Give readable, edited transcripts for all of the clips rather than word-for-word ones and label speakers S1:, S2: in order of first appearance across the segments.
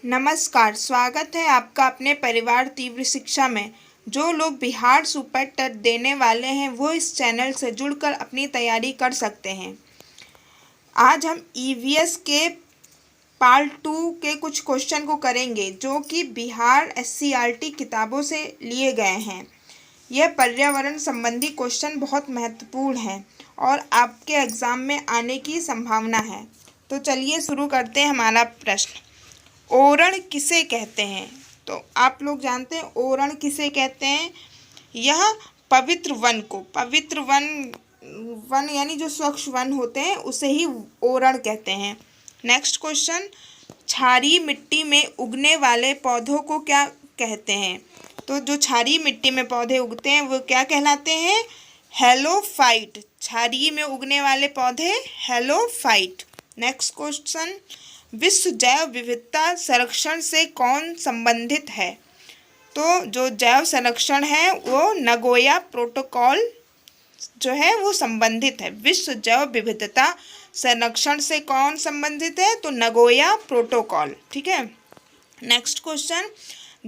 S1: नमस्कार, स्वागत है आपका अपने परिवार तीव्र शिक्षा में। जो लोग बिहार सुपर टेट देने वाले हैं वो इस चैनल से जुड़कर अपनी तैयारी कर सकते हैं। आज हम ईवीएस के पार्ट 2 के कुछ क्वेश्चन को करेंगे जो कि बिहार एससीईआरटी किताबों से लिए गए हैं। यह पर्यावरण संबंधी क्वेश्चन बहुत महत्वपूर्ण है और आपके एग्ज़ाम में आने की संभावना है। तो चलिए शुरू करते हैं हमारा प्रश्न। ओरण किसे कहते हैं? तो आप लोग जानते हैं ओरण किसे कहते हैं। यह पवित्र वन को, पवित्र वन यानी जो स्वच्छ वन होते हैं उसे ही ओरण कहते हैं। नेक्स्ट क्वेश्चन, क्षारीय मिट्टी में उगने वाले पौधों को क्या कहते हैं? तो जो क्षारीय मिट्टी में पौधे उगते हैं वो क्या कहलाते हैं? हेलोफाइट। क्षारीय में उगने वाले पौधे हेलोफाइट। नेक्स्ट क्वेश्चन, विश्व जैव विविधता संरक्षण से कौन संबंधित है? तो जो जैव संरक्षण है वो नगोया प्रोटोकॉल जो है वो संबंधित है। विश्व जैव विविधता संरक्षण से कौन संबंधित है? तो नगोया प्रोटोकॉल। ठीक है। नेक्स्ट क्वेश्चन,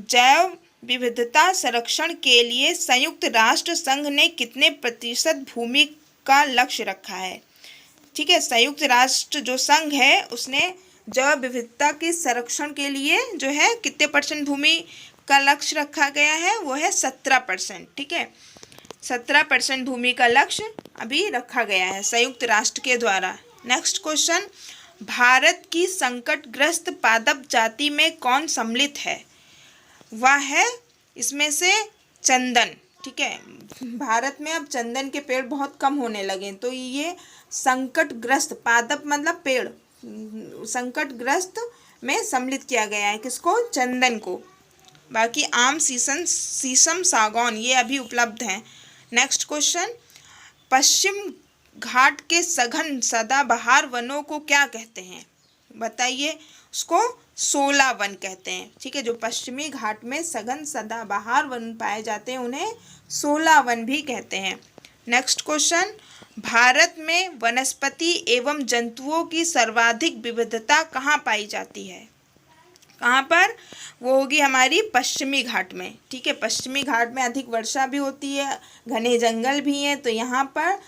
S1: जैव विविधता संरक्षण के लिए संयुक्त राष्ट्र संघ ने कितने प्रतिशत भूमि का लक्ष्य रखा है? ठीक है, संयुक्त राष्ट्र जो संघ है उसने जैव विविधता के संरक्षण के लिए जो है कितने परसेंट भूमि का लक्ष्य रखा गया है? वो है 17%। ठीक है, 17% भूमि का लक्ष्य अभी रखा गया है संयुक्त राष्ट्र के द्वारा। नेक्स्ट क्वेश्चन, भारत की संकटग्रस्त पादप जाति में कौन सम्मिलित है? वह है इसमें से चंदन। ठीक है, भारत में अब चंदन के पेड़ बहुत कम होने लगे, तो ये संकटग्रस्त, पादप मतलब पेड़, संकटग्रस्त में सम्मिलित किया गया है। किसको? चंदन को। बाकी आम, शीशम, सागौन ये अभी उपलब्ध हैं। नेक्स्ट क्वेश्चन, पश्चिम घाट के सघन सदाबहार वनों को क्या कहते हैं? बताइए। उसको शोला वन कहते हैं। ठीक है, जो पश्चिमी घाट में सघन सदाबहार वन पाए जाते हैं उन्हें शोला वन भी कहते हैं। नेक्स्ट क्वेश्चन, भारत में वनस्पति एवं जंतुओं की सर्वाधिक विविधता कहाँ पाई जाती है? कहाँ पर? वो होगी हमारी पश्चिमी घाट में। ठीक है, पश्चिमी घाट में अधिक वर्षा भी होती है, घने जंगल भी हैं, तो यहाँ पर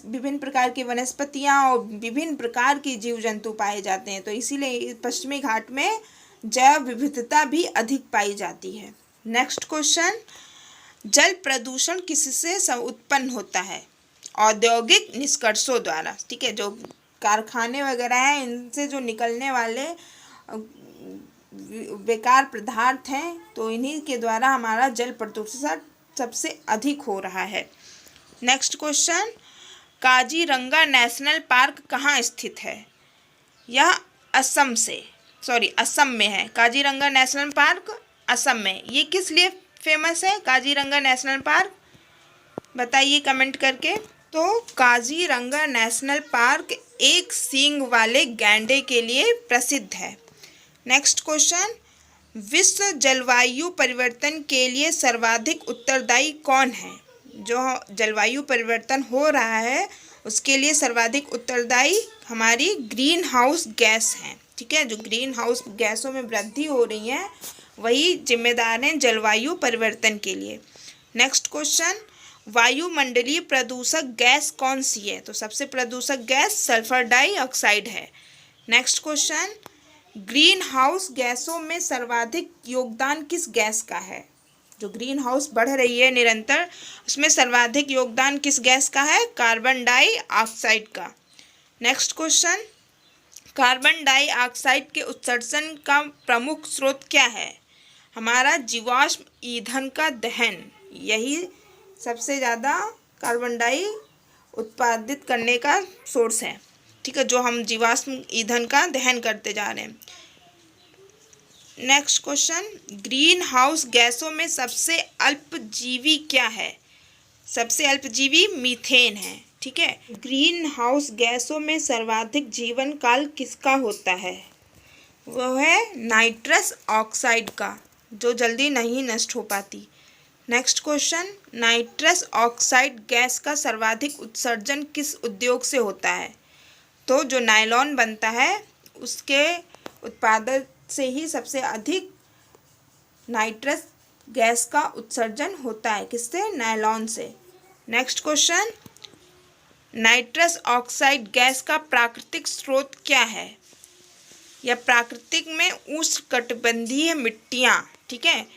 S1: विभिन्न प्रकार की वनस्पतियाँ और विभिन्न प्रकार की जीव जंतु पाए जाते हैं, तो इसीलिए पश्चिमी घाट में जैव विविधता भी अधिक पाई जाती है। नेक्स्ट क्वेश्चन, जल प्रदूषण किससे उत्पन्न होता है? औद्योगिक निष्कर्षों द्वारा। ठीक है, जो कारखाने वगैरह हैं इनसे जो निकलने वाले बेकार पदार्थ हैं तो इन्हीं के द्वारा हमारा जल प्रदूषण सबसे अधिक हो रहा है। Next question, Kaziranga national park कहाँ स्थित है? यह असम में है। काजीरंगा नेशनल पार्क असम में। ये किस लिए फेमस है काजीरंगा नेशनल पार्क? बताइए कमेंट करके। तो काजीरंगा नेशनल पार्क एक सींग वाले गैंडे के लिए प्रसिद्ध है। नेक्स्ट क्वेश्चन, विश्व जलवायु परिवर्तन के लिए सर्वाधिक उत्तरदायी कौन है? जो जलवायु परिवर्तन हो रहा है उसके लिए सर्वाधिक उत्तरदायी हमारी ग्रीन हाउस गैस हैं। ठीक है, जो ग्रीन हाउस गैसों में वृद्धि हो रही है वही जिम्मेदार हैं जलवायु परिवर्तन के लिए। नेक्स्ट क्वेश्चन, वायुमंडलीय प्रदूषक गैस कौन सी है? तो सबसे प्रदूषक गैस सल्फर डाइऑक्साइड है। नेक्स्ट क्वेश्चन, ग्रीन हाउस गैसों में सर्वाधिक योगदान किस गैस का है? जो ग्रीन हाउस बढ़ रही है निरंतर उसमें सर्वाधिक योगदान किस गैस का है? कार्बन डाइऑक्साइड का। नेक्स्ट क्वेश्चन, कार्बन डाइऑक्साइड के उत्सर्जन का प्रमुख स्रोत क्या है? हमारा जीवाश्म ईंधन का दहन, यही सबसे ज़्यादा कार्बन डाई उत्पादित करने का सोर्स है। ठीक है, जो हम जीवाश्म ईंधन का दहन करते जा रहे हैं। नेक्स्ट क्वेश्चन, ग्रीन हाउस गैसों में सबसे अल्पजीवी क्या है? सबसे अल्पजीवी मीथेन है। ठीक है, ग्रीन हाउस गैसों में सर्वाधिक जीवन काल किसका होता है? वह है नाइट्रस ऑक्साइड का, जो जल्दी नहीं नष्ट हो पाती। Next question, nitrous oxide gas का सर्वाधिक उत्सर्जन किस उद्योग से होता है? तो जो नायलॉन बनता है उसके उत्पादन से ही सबसे अधिक नाइट्रस गैस का उत्सर्जन होता है। किससे? नायलॉन से। Next question, nitrous oxide gas का प्राकृतिक स्रोत क्या है? या प्राकृतिक में उष्णकटिबंधीय मिट्टियाँ, ठीक है,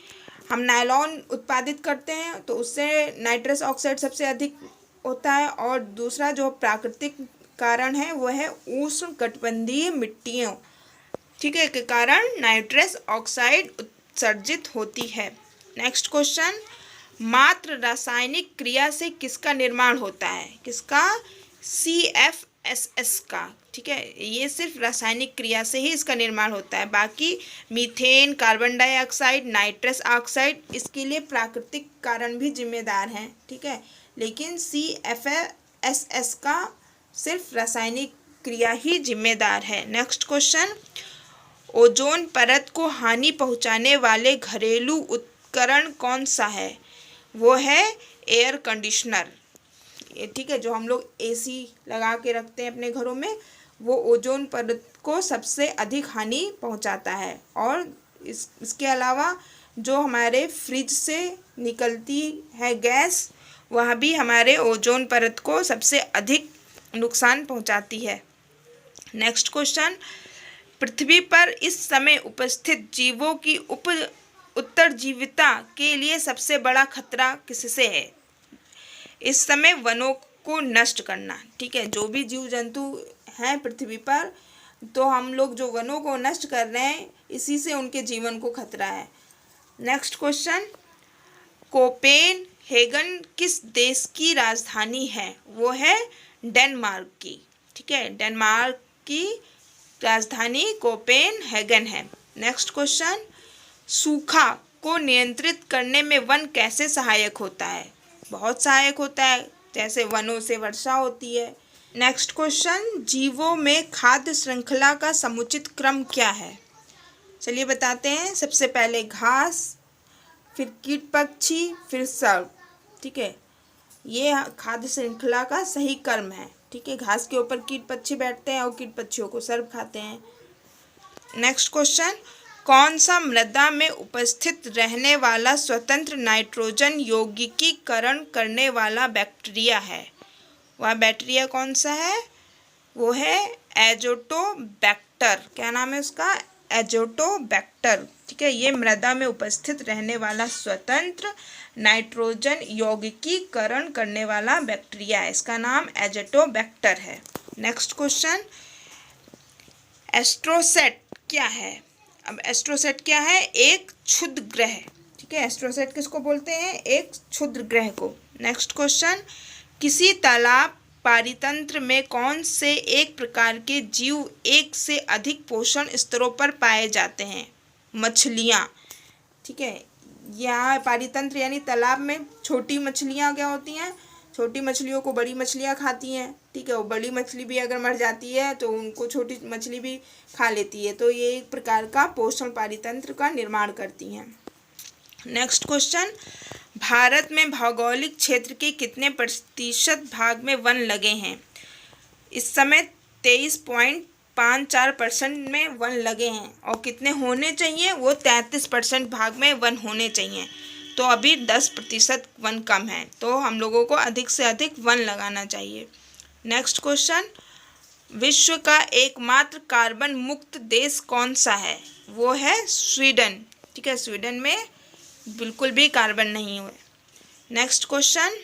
S1: हम नायलॉन उत्पादित करते हैं तो उससे नाइट्रस ऑक्साइड सबसे अधिक होता है। और दूसरा जो प्राकृतिक कारण है वो है उष्णकटिबंधीय मिट्टियों, ठीक है, के कारण नाइट्रस ऑक्साइड उत्सर्जित होती है। नेक्स्ट क्वेश्चन, मात्र रासायनिक क्रिया से किसका निर्माण होता है? किसका? CFSS का, ठीक है, ये सिर्फ रासायनिक क्रिया से ही इसका निर्माण होता है। बाकी methane, carbon dioxide, nitrous oxide इसके लिए प्राकृतिक कारण भी जिम्मेदार हैं, ठीक है, लेकिन CFSS का सिर्फ रासायनिक क्रिया ही जिम्मेदार है। नेक्स्ट क्वेश्चन, ओजोन परत को हानि पहुंचाने वाले घरेलू उपकरण कौन सा है? वो है एयर कंडीशनर, ठीक है, जो हम लोग AC लगा के रखते हैं अपने घरों में, वो ओजोन परत को सबसे अधिक हानि पहुंचाता है। और इसके अलावा जो हमारे फ्रिज से निकलती है गैस, वह भी हमारे ओजोन परत को सबसे अधिक नुकसान पहुंचाती है। नेक्स्ट क्वेश्चन, पृथ्वी पर इस समय उपस्थित जीवों की उत्तरजीविता के लिए सबसे बड़ा खतरा किससे है? इस समय वनों को नष्ट करना, ठीक है, जो भी जीव जंतु हैं पृथ्वी पर, तो हम लोग जो वनों को नष्ट कर रहे हैं इसी से उनके जीवन को खतरा है। नेक्स्ट क्वेश्चन, कोपेनहेगन किस देश की राजधानी है? वो है डेनमार्क की, ठीक है, डेनमार्क की राजधानी कोपेनहेगन है। नेक्स्ट क्वेश्चन, सूखा को नियंत्रित करने में वन कैसे सहायक होता है? बहुत सहायक होता है, जैसे वनों से वर्षा होती है। नेक्स्ट क्वेश्चन, जीवों में खाद्य श्रृंखला का समुचित क्रम क्या है? चलिए बताते हैं। सबसे पहले घास, फिर कीट पक्षी, फिर सर्व, ठीक है, ये खाद्य श्रृंखला का सही क्रम है, ठीक है। घास के ऊपर कीट पक्षी बैठते हैं और कीट पक्षियों को सर्व खाते हैं। नेक्स्ट क्वेश्चन, कौन सा मृदा में उपस्थित रहने वाला स्वतंत्र नाइट्रोजन यौगिकीकरण करने वाला बैक्टीरिया है? वह बैक्टीरिया कौन सा है? वो है एजोटोबैक्टर। क्या नाम है उसका? एजोटोबैक्टर, ठीक है, ये मृदा में उपस्थित रहने वाला स्वतंत्र नाइट्रोजन यौगिकीकरण करने वाला बैक्टीरिया है, इसका नाम एजोटोबैक्टर है। नेक्स्ट क्वेश्चन, एस्ट्रोसेट क्या है? अब एस्ट्रोसेट क्या है? एक क्षुद्र ग्रह, ठीक है, एस्ट्रोसेट किसको बोलते हैं? एक क्षुद्र ग्रह को। नेक्स्ट क्वेश्चन, किसी तालाब पारितंत्र में कौन से एक प्रकार के जीव एक से अधिक पोषण स्तरों पर पाए जाते हैं? मछलियाँ, ठीक है, यहाँ पारितंत्र यानी तालाब में छोटी मछलियाँ क्या होती हैं? छोटी मछलियों को बड़ी मछलियाँ खाती हैं, ठीक है, वो बड़ी मछली भी अगर मर जाती है तो उनको छोटी मछली भी खा लेती है, तो ये एक प्रकार का पोषण पारितंत्र का निर्माण करती हैं। नेक्स्ट क्वेश्चन, भारत में भौगोलिक क्षेत्र के कितने प्रतिशत भाग में वन लगे हैं? इस समय 23.54% में वन लगे हैं, और कितने होने चाहिए? वो 33% भाग में वन होने चाहिए, तो अभी 10% वन कम है, तो हम लोगों को अधिक से अधिक वन लगाना चाहिए। नेक्स्ट क्वेश्चन, विश्व का एकमात्र कार्बन मुक्त देश कौन सा है? वो है स्वीडन, ठीक है, स्वीडन में बिल्कुल भी कार्बन नहीं हुए। नेक्स्ट क्वेश्चन,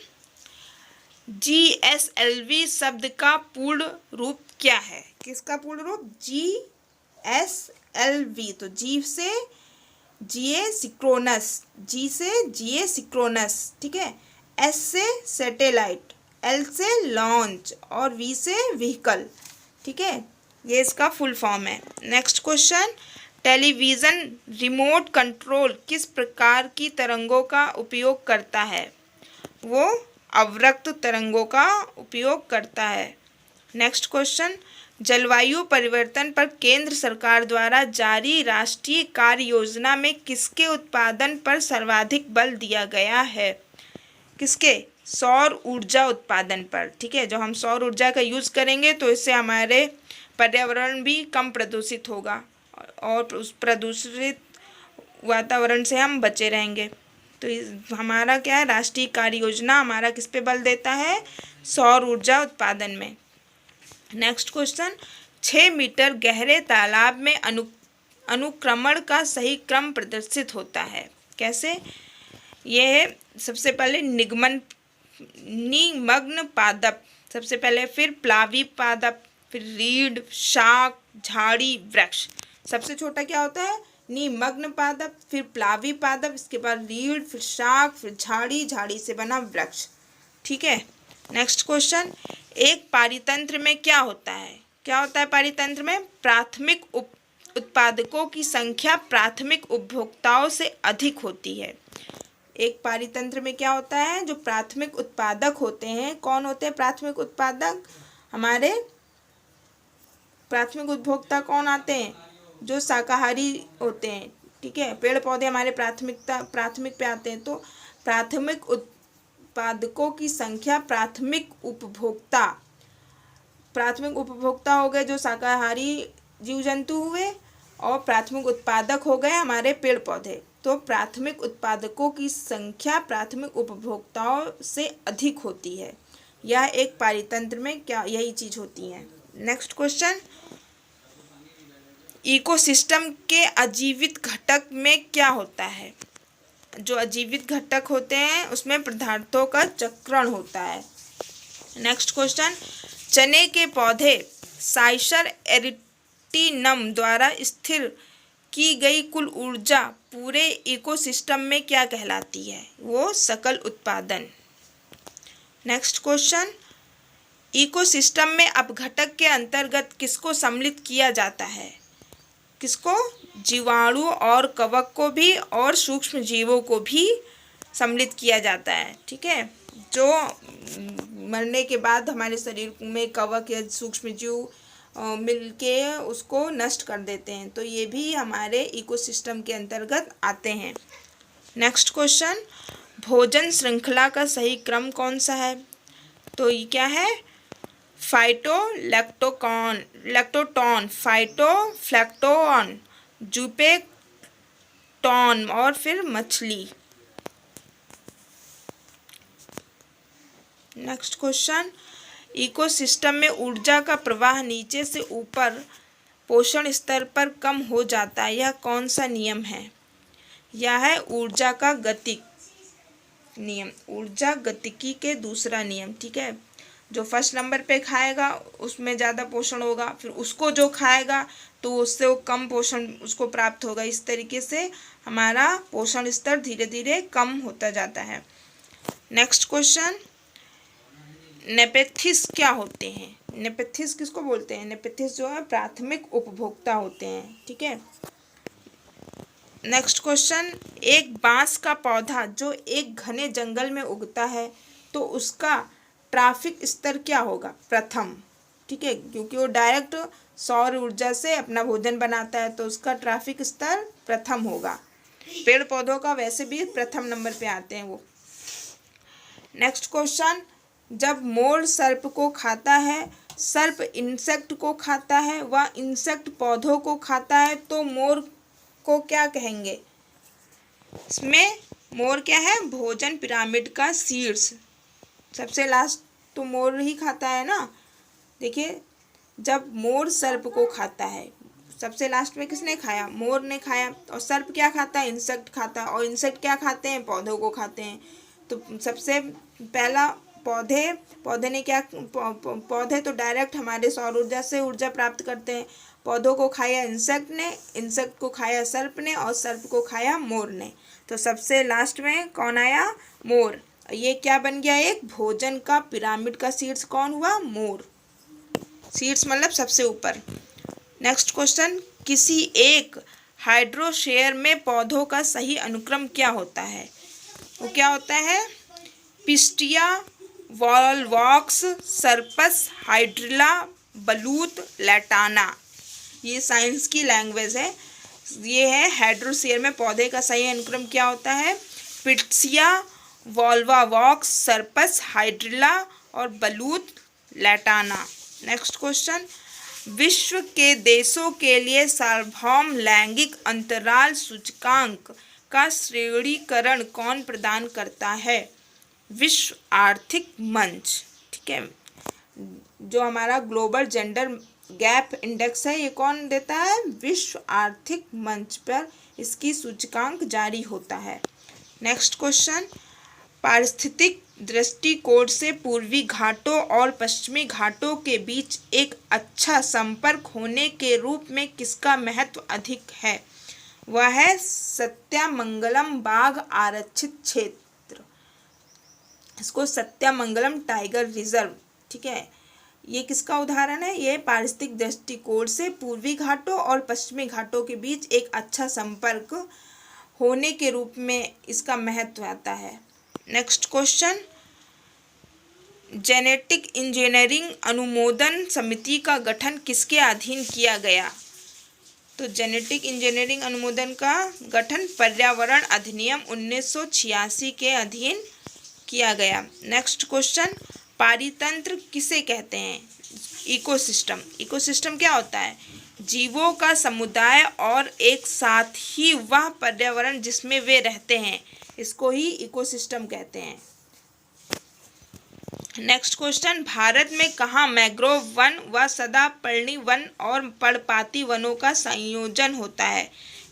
S1: GSLV शब्द का पूर्ण रूप क्या है? किसका पूर्ण रूप? GSLV, तो जी से जिएसिक्रोनस, जी से जिएसिक्रोनस, ठीक है, एस से सैटेलाइट, एल से लॉन्च और वी से व्हीकल, ठीक है, ये इसका फुल फॉर्म है। Next question, television remote control किस प्रकार की तरंगों का उपयोग करता है? वो अवरक्त तरंगों का उपयोग करता है। नेक्स्ट क्वेश्चन, जलवायु परिवर्तन पर केंद्र सरकार द्वारा जारी राष्ट्रीय कार्य योजना में किसके उत्पादन पर सर्वाधिक बल दिया गया है? किसके? सौर ऊर्जा उत्पादन पर, ठीक है, जो हम सौर ऊर्जा का यूज़ करेंगे तो इससे हमारे पर्यावरण भी कम प्रदूषित होगा और उस प्रदूषित वातावरण से हम बचे रहेंगे। तो हमारा क्या है, राष्ट्रीय कार्य योजना हमारा किस पे बल देता है, सौर ऊर्जा उत्पादन में। नेक्स्ट क्वेश्चन, 6 मीटर गहरे तालाब में अनुक्रमण का सही क्रम प्रदर्शित होता है, कैसे? यह है सबसे पहले निमग्न पादप सबसे पहले, फिर प्लावी पादप, फिर रीढ़, शाक, झाड़ी, वृक्ष। सबसे छोटा क्या होता है, निमग्न पादप, फिर प्लावी पादप, इसके बाद रीढ़, फिर शाक, फिर झाड़ी, झाड़ी से बना वृक्ष। ठीक है। नेक्स्ट क्वेश्चन, एक पारितंत्र में क्या होता है, क्या होता है पारितंत्र में? प्राथमिक उत्पादकों की संख्या प्राथमिक उपभोक्ताओं से अधिक होती है। एक पारितंत्र में क्या होता है, जो प्राथमिक उत्पादक होते हैं, कौन होते हैं प्राथमिक उत्पादक? हमारे प्राथमिक उपभोक्ता कौन आते हैं, जो शाकाहारी होते हैं। ठीक है, पेड़ पौधे हमारे प्राथमिक पे आते हैं। तो प्राथमिक उत्पादकों की संख्या प्राथमिक उपभोक्ता हो गए जो शाकाहारी जीव जंतु हुए, और प्राथमिक उत्पादक हो गए हमारे पेड़ पौधे। तो प्राथमिक उत्पादकों की संख्या प्राथमिक उपभोक्ताओं से अधिक होती है। यह एक पारितंत्र में क्या यही चीज होती है। नेक्स्ट क्वेश्चन, इकोसिस्टम के अजीवित घटक में क्या होता है? जो अजीवित घटक होते हैं उसमें पदार्थों का चक्रण होता है। नेक्स्ट क्वेश्चन, चने के पौधे साइचर एरिटिनम द्वारा स्थिर की गई कुल ऊर्जा पूरे इकोसिस्टम में क्या कहलाती है? वो सकल उत्पादन। नेक्स्ट क्वेश्चन, इकोसिस्टम में अपघटक के अंतर्गत किसको सम्मिलित किया जाता है? किसको? जीवाणु और कवक को भी और सूक्ष्म जीवों को भी सम्मिलित किया जाता है। ठीक है, जो मरने के बाद हमारे शरीर में कवक या सूक्ष्म जीव मिलके उसको नष्ट कर देते हैं, तो ये भी हमारे इकोसिस्टम के अंतर्गत आते हैं। नेक्स्ट क्वेश्चन, भोजन श्रृंखला का सही क्रम कौन सा है? तो ये क्या है? लैक्टोटॉन, फाइटोप्लैंक्टन, जूपेक्टॉन और फिर मछली। नेक्स्ट क्वेश्चन, इकोसिस्टम में ऊर्जा का प्रवाह नीचे से ऊपर पोषण स्तर पर कम हो जाता है, यह कौन सा नियम है? यह है ऊर्जा का गतिक नियम, ऊर्जा गतिकी के दूसरा नियम। ठीक है, जो फर्स्ट नंबर पे खाएगा उसमें ज़्यादा पोषण होगा, फिर उसको जो खाएगा तो उससे वो कम पोषण उसको प्राप्त होगा। इस तरीके से हमारा पोषण स्तर धीरे धीरे कम होता जाता है। नेक्स्ट क्वेश्चन, नेपेथिस क्या होते हैं? नेपेथिस किसको बोलते हैं? नेपेथिस जो है प्राथमिक उपभोक्ता होते हैं। ठीक है। नेक्स्ट क्वेश्चन, एक बांस का पौधा जो एक घने जंगल में उगता है तो उसका ट्रैफिक स्तर क्या होगा? प्रथम। ठीक है, क्योंकि वो डायरेक्ट सौर ऊर्जा से अपना भोजन बनाता है तो उसका ट्रैफिक स्तर प्रथम होगा। पेड़ पौधों का वैसे भी प्रथम नंबर पे आते हैं वो। नेक्स्ट क्वेश्चन, जब मोर सर्प को खाता है, सर्प इंसेक्ट को खाता है, वह इंसेक्ट पौधों को खाता है, तो मोर को क्या कहेंगे? इसमें मोर क्या है? भोजन पिरामिड का शीर्ष, सबसे लास्ट तो मोर ही खाता है ना। देखिए, जब मोर सर्प को खाता है, सबसे लास्ट में किसने खाया? मोर ने खाया। और सर्प क्या खाता है? इंसेक्ट खाता है। और इंसेक्ट क्या खाते हैं? पौधों को खाते हैं। तो सबसे पहला पौधे ने क्या, पौधे तो डायरेक्ट हमारे सौर ऊर्जा से ऊर्जा प्राप्त करते हैं। पौधों को खाया इंसेक्ट ने, इंसेक्ट को खाया सर्प ने, और सर्प को खाया मोर ने। तो सबसे लास्ट में कौन आया? मोर। ये क्या बन गया? एक भोजन का पिरामिड का शीर्ष कौन हुआ? मोर। शीर्ष मतलब सबसे ऊपर। नेक्स्ट क्वेश्चन, किसी एक हाइड्रोशेयर में पौधों का सही अनुक्रम क्या होता है? वो क्या होता है? पिस्टिया, वॉल्वॉक्स, सर्पस, हाइड्रिला, बलूत, लैटाना। ये साइंस की लैंग्वेज है। ये है हाइड्रोशेयर में पौधे का सही अनुक्रम क्या होता है? पिस्टिया, वॉल्वॉक्स, सर्पस, हाइड्रिला और बलूत, लैटाना। नेक्स्ट क्वेश्चन, विश्व के देशों के लिए सार्वभौम लैंगिक अंतराल सूचकांक का श्रेणीकरण कौन प्रदान करता है? विश्व आर्थिक मंच। ठीक है, जो हमारा ग्लोबल जेंडर गैप इंडेक्स है ये कौन देता है? विश्व आर्थिक मंच पर इसकी सूचकांक जारी होता है। नेक्स्ट क्वेश्चन, पारिस्थितिक दृष्टिकोण से पूर्वी घाटों और पश्चिमी घाटों के बीच एक अच्छा संपर्क होने के रूप में किसका महत्व अधिक है? वह है सत्यामंगलम बाघ आरक्षित क्षेत्र, इसको सत्यामंगलम टाइगर रिजर्व। ठीक है, ये किसका उदाहरण है? ये पारिस्थितिक दृष्टिकोण से पूर्वी घाटों और पश्चिमी घाटों के बीच एक अच्छा संपर्क होने के रूप में इसका महत्व आता है। नेक्स्ट क्वेश्चन, जेनेटिक इंजीनियरिंग अनुमोदन समिति का गठन किसके अधीन किया गया? तो जेनेटिक इंजीनियरिंग अनुमोदन का गठन पर्यावरण अधिनियम 1986 के अधीन किया गया। नेक्स्ट क्वेश्चन, पारितंत्र किसे कहते हैं? इकोसिस्टम। इकोसिस्टम क्या होता है? जीवों का समुदाय और एक साथ ही वह पर्यावरण जिसमें वे रहते हैं, इसको ही इकोसिस्टम कहते हैं। नेक्स्ट क्वेश्चन, भारत में कहाँ मैंग्रोव वन व सदापर्णी वन और पर्णपाती वनों का संयोजन होता है?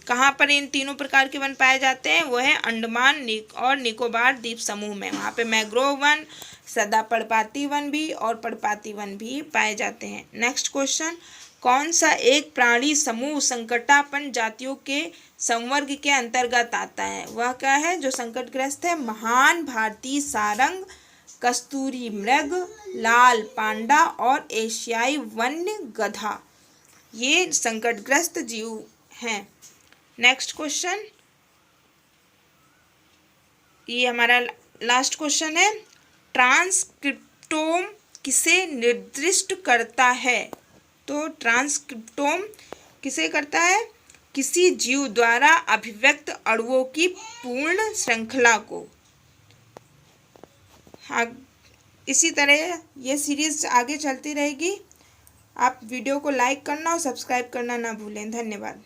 S1: कहाँ पर इन तीनों प्रकार के वन पाए जाते हैं? वो है अंडमान और निकोबार द्वीप समूह में। वहाँ पे मैंग्रोव वन, सदापर्णपाती वन भी और पर्णपाती वन भी पाए जाते हैं। नेक्स्ट क्वेश्चन, कौन सा एक प्राणी समूह संकटापन्न जातियों के संवर्ग के अंतर्गत आता है? वह क्या है जो संकटग्रस्त है? महान भारतीय सारंग, कस्तूरी मृग, लाल पांडा और एशियाई वन्य गधा, ये संकटग्रस्त जीव हैं। नेक्स्ट क्वेश्चन, ये हमारा लास्ट क्वेश्चन है, ट्रांसक्रिप्टोम किसे निर्दिष्ट करता है? तो ट्रांसक्रिप्टोम किसे करता है? किसी जीव द्वारा अभिव्यक्त अणुओं की पूर्ण श्रृंखला को। हाँ, इसी तरह ये सीरीज आगे चलती रहेगी। आप वीडियो को लाइक करना और सब्सक्राइब करना ना भूलें। धन्यवाद।